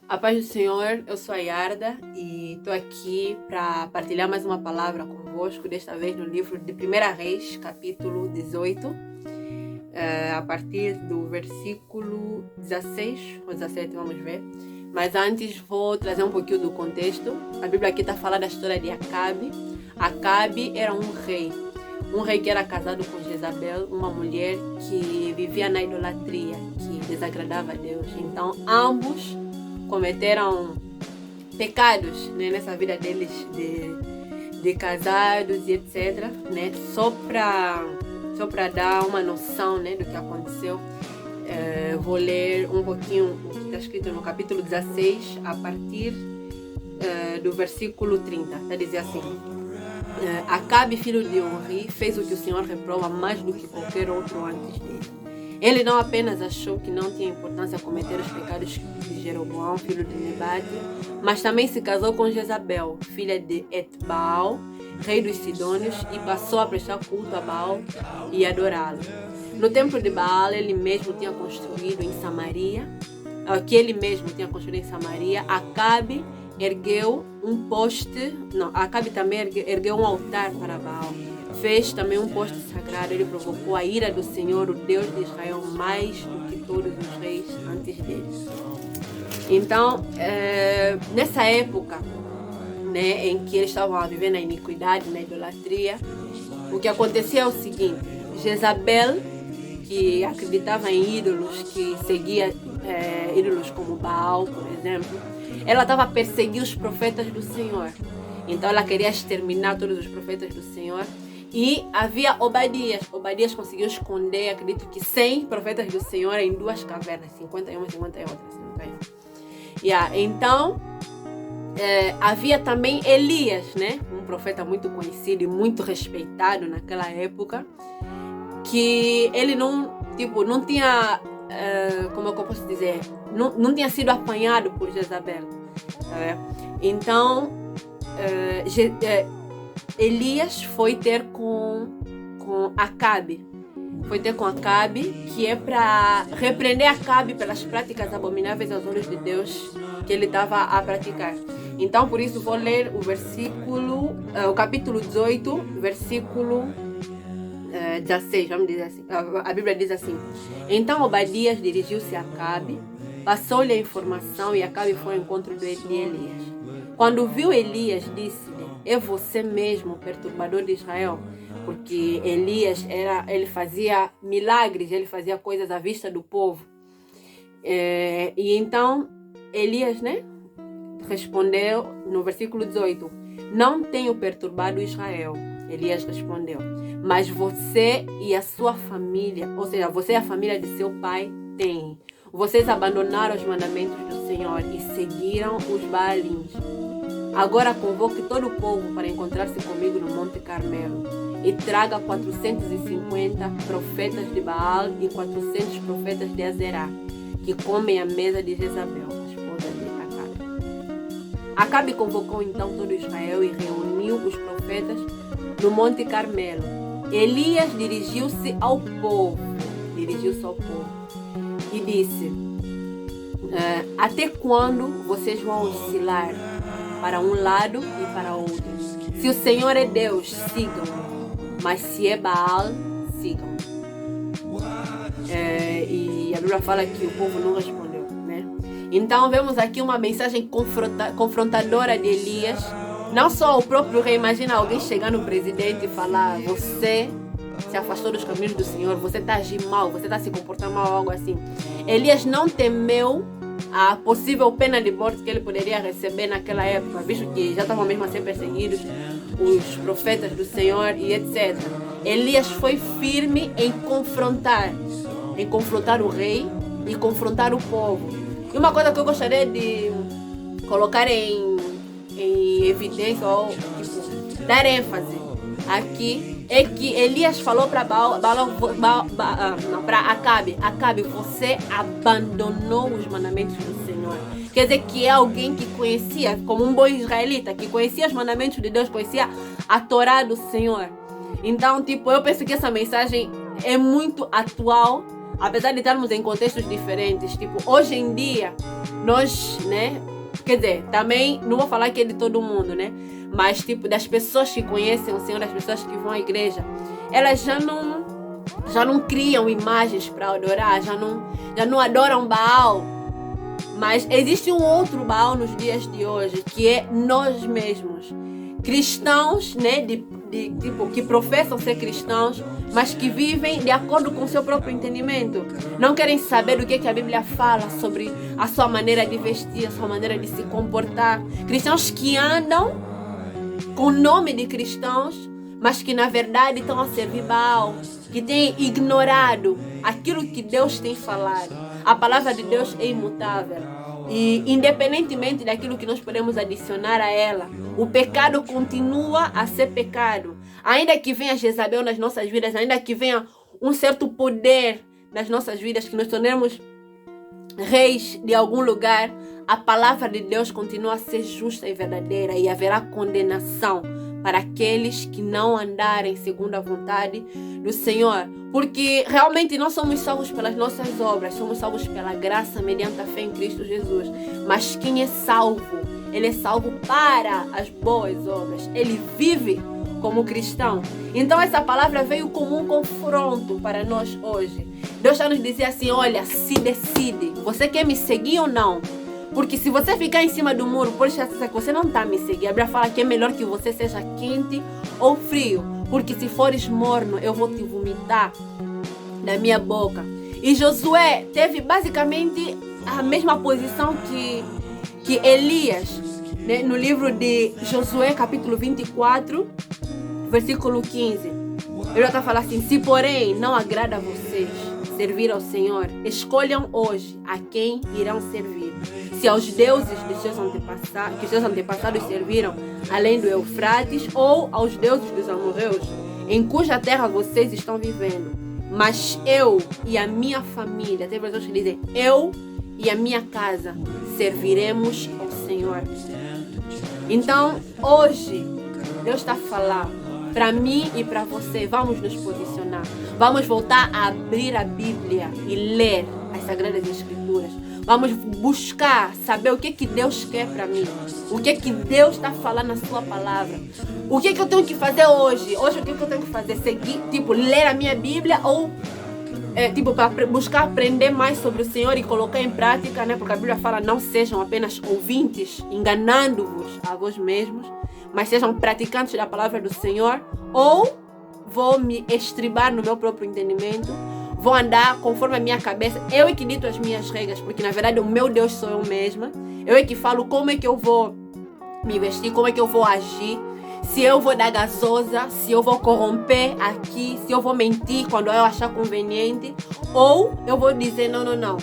A paz do Senhor, eu sou a Yarda e estou aqui para partilhar mais uma palavra convosco, desta vez no livro de 1 Reis, capítulo 18, a partir do versículo 16 ou 17, vamos ver. Mas antes vou trazer um pouquinho do contexto. A Bíblia aqui está falando da história de Acabe. Acabe era um rei que era casado com Jezabel, uma mulher que vivia na idolatria, que desagradava a Deus. Então ambos cometeram pecados, né, nessa vida deles de casados e etc, né, só para dar uma noção, né, do que aconteceu. Vou ler um pouquinho o que está escrito no capítulo 16, a partir do versículo 30. Está a dizer assim: Acabe, filho de Omri, fez o que o Senhor reprova mais do que qualquer outro antes dele. Ele não apenas achou que não tinha importância cometer os pecados de Jeroboão, filho de Nebate, mas também se casou com Jezabel, filha de Etbaal, rei dos Sidônios, e passou a prestar culto a Baal e adorá-lo. No templo de Baal, ele mesmo tinha construído em Samaria, Acabe ergueu um poste, Acabe também ergueu um altar para Baal. Fez também um poste sagrado. Ele provocou a ira do Senhor, o Deus de Israel, mais do que todos os reis antes dele. Então, nessa época, né, em que eles estavam a viver na iniquidade, na idolatria, o que acontecia é o seguinte: Jezabel, que acreditava em ídolos, que seguia ídolos como Baal, por exemplo, ela estava a perseguir os profetas do Senhor. Então ela queria exterminar todos os profetas do Senhor. E havia Obadias. Obadias conseguiu esconder, acredito que 100 profetas do Senhor em duas cavernas, 51 e 58, se não tem. Então, havia também Elias, né? Um profeta muito conhecido e muito respeitado naquela época, que ele não tinha, como eu posso dizer, não tinha sido apanhado por Jezabel. Tá? Então, Elias foi ter com Acabe. Foi ter com Acabe, que é para repreender Acabe pelas práticas abomináveis aos olhos de Deus que ele estava a praticar. Então, por isso, vou ler o capítulo 18, versículo 16, vamos dizer assim. A Bíblia diz assim: Então Obadias dirigiu-se a Acabe, passou-lhe a informação e Acabe foi ao encontro de Elias. Quando viu Elias, disse-lhe: É você mesmo, o perturbador de Israel? Porque Elias ele fazia milagres, ele fazia coisas à vista do povo. E então Elias, né, respondeu no versículo 18: Não tenho perturbado Israel. Elias respondeu: Mas você e a sua família, ou seja, você e a família de seu pai têm. Vocês abandonaram os mandamentos do Senhor e seguiram os Baalins. Agora convoque todo o povo para encontrar-se comigo no Monte Carmelo e traga 450 profetas de Baal e 400 profetas de Azerá, que comem à mesa de Jezabel, esposa de Acabe. Acabe convocou então todo Israel e reuniu os profetas no Monte Carmelo. Elias dirigiu-se ao povo e disse: Até quando vocês vão oscilar para um lado e para outro? Se o Senhor é Deus, sigam, mas se é Baal, sigam. E a Bíblia fala que o povo não respondeu, né? Então vemos aqui uma mensagem confrontadora de Elias. Não só o próprio rei, imagina alguém chegar no presidente e falar: você se afastou dos caminhos do Senhor, você está agindo mal, você está se comportando mal, algo assim. Elias não temeu a possível pena de morte que ele poderia receber naquela época, visto que já estavam mesmo a ser perseguidos os profetas do Senhor e etc. Elias foi firme em confrontar o rei e confrontar o povo. E uma coisa que eu gostaria de colocar em evidência, ou dar ênfase aqui, é que Elias falou para Acabe: você abandonou os mandamentos do Senhor. Quer dizer que é alguém que conhecia, como um bom israelita, que conhecia os mandamentos de Deus, conhecia a Torá do Senhor. Então, eu penso que essa mensagem é muito atual apesar de estarmos em contextos diferentes, tipo, hoje em dia, nós, né, quer dizer, também, não vou falar que é de todo mundo, né, mas, tipo, das pessoas que conhecem o Senhor, das pessoas que vão à igreja, elas já não criam imagens para adorar, já não adoram Baal. Mas existe um outro Baal nos dias de hoje, que é nós mesmos. Cristãos, né, tipo, que professam ser cristãos, mas que vivem de acordo com o seu próprio entendimento. Não querem saber o que a Bíblia fala sobre a sua maneira de vestir, a sua maneira de se comportar. Cristãos que andam com o nome de cristãos, mas que na verdade estão a servir Baal, que têm ignorado aquilo que Deus tem falado. A palavra de Deus é imutável. E independentemente daquilo que nós podemos adicionar a ela, o pecado continua a ser pecado. Ainda que venha Jezabel nas nossas vidas, ainda que venha um certo poder nas nossas vidas, que nós tornemos reis de algum lugar, a palavra de Deus continua a ser justa e verdadeira, e haverá condenação para aqueles que não andarem segundo a vontade do Senhor. Porque realmente não somos salvos pelas nossas obras, somos salvos pela graça mediante a fé em Cristo Jesus. Mas quem é salvo, ele é salvo para as boas obras. Ele vive como cristão. Então essa palavra veio como um confronto para nós hoje. Deus está nos dizendo assim, olha, se decide, você quer me seguir ou não? Porque se você ficar em cima do muro, pode ser que você não está me seguindo. A Bíblia fala que é melhor que você seja quente ou frio. Porque se fores morno, eu vou te vomitar da minha boca. E Josué teve basicamente a mesma posição que Elias, né? No livro de Josué, capítulo 24, versículo 15. Ele está falando assim, se porém não agrada a vocês servir ao Senhor, escolham hoje a quem irão servir. Se aos deuses de seus antepassados, que seus antepassados serviram, além do Eufrates, ou aos deuses dos amorreus, em cuja terra vocês estão vivendo. Mas eu e a minha família, tem pessoas que dizem, eu e a minha casa serviremos ao Senhor. Então, hoje, Deus está falando para mim e para você, vamos nos posicionar. Vamos voltar a abrir a Bíblia e ler as Sagradas Escrituras. Vamos buscar saber o que Deus quer para mim. O que Deus está falando na sua palavra. O que eu tenho que fazer hoje? Hoje o que eu tenho que fazer? Seguir, tipo, ler a minha Bíblia ou para buscar aprender mais sobre o Senhor e colocar em prática, né? Porque a Bíblia fala, não sejam apenas ouvintes, enganando-vos a vós mesmos, mas sejam praticantes da palavra do Senhor. Ou vou me estribar no meu próprio entendimento, vou andar conforme a minha cabeça, eu é que dito as minhas regras, porque na verdade o meu Deus sou eu mesma, eu é que falo como é que eu vou me vestir, como é que eu vou agir, se eu vou dar gasosa, se eu vou corromper aqui, se eu vou mentir quando eu achar conveniente, ou eu vou dizer não,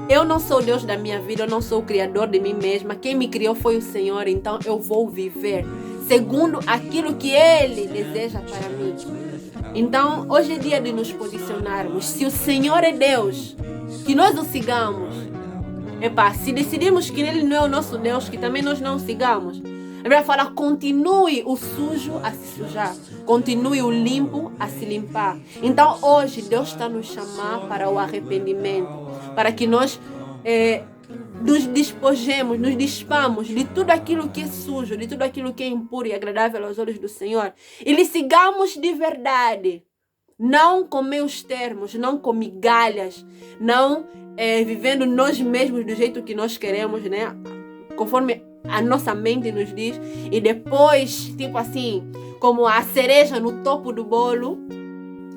eu não sou o Deus da minha vida, eu não sou o criador de mim mesma, quem me criou foi o Senhor, então eu vou viver segundo aquilo que Ele deseja para mim. Então, hoje é dia de nos posicionarmos. Se o Senhor é Deus, que nós o sigamos. Se decidimos que Ele não é o nosso Deus, que também nós não o sigamos. A Bíblia fala, continue o sujo a se sujar. Continue o limpo a se limpar. Então, hoje, Deus está nos chamando para o arrependimento. Para que nós nos despojemos, nos despamos de tudo aquilo que é sujo, de tudo aquilo que é impuro e agradável aos olhos do Senhor. E lhe sigamos de verdade. Não com meus termos, não com migalhas, não vivendo nós mesmos do jeito que nós queremos, né? Conforme a nossa mente nos diz. E depois, tipo assim, como a cereja no topo do bolo,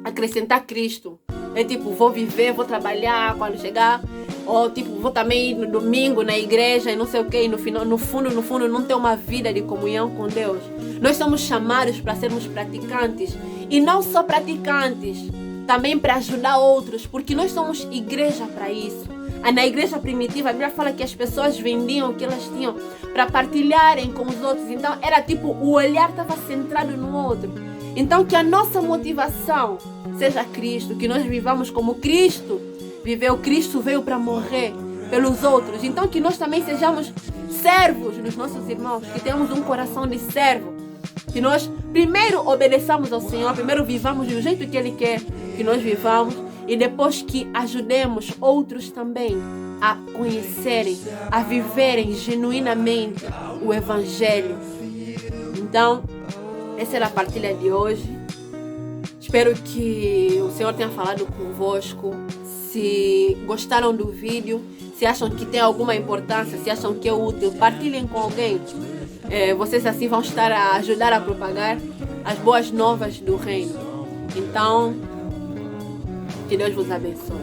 acrescentar Cristo. É tipo, vou viver, vou trabalhar quando chegar. Ou tipo, vou também ir no domingo na igreja e não sei o que. E no fundo, não ter uma vida de comunhão com Deus. Nós somos chamados para sermos praticantes. E não só praticantes, também para ajudar outros. Porque nós somos igreja para isso. Na igreja primitiva, a Bíblia fala que as pessoas vendiam o que elas tinham para partilharem com os outros. Então, era tipo, o olhar estava centrado no outro. Então, que a nossa motivação seja Cristo. Que nós vivamos como Cristo viveu. Cristo veio para morrer pelos outros. Então, que nós também sejamos servos dos nossos irmãos. Que tenhamos um coração de servo. Que nós primeiro obedeçamos ao Senhor. Primeiro vivamos do jeito que Ele quer que nós vivamos. e depois que ajudemos outros também a conhecerem, a viverem genuinamente o Evangelho. Então, essa era a partilha de hoje. Espero que o Senhor tenha falado convosco. Se gostaram do vídeo, se acham que tem alguma importância, se acham que é útil, partilhem com alguém. Vocês assim vão estar a ajudar a propagar as boas novas do reino. Então, que Deus vos abençoe.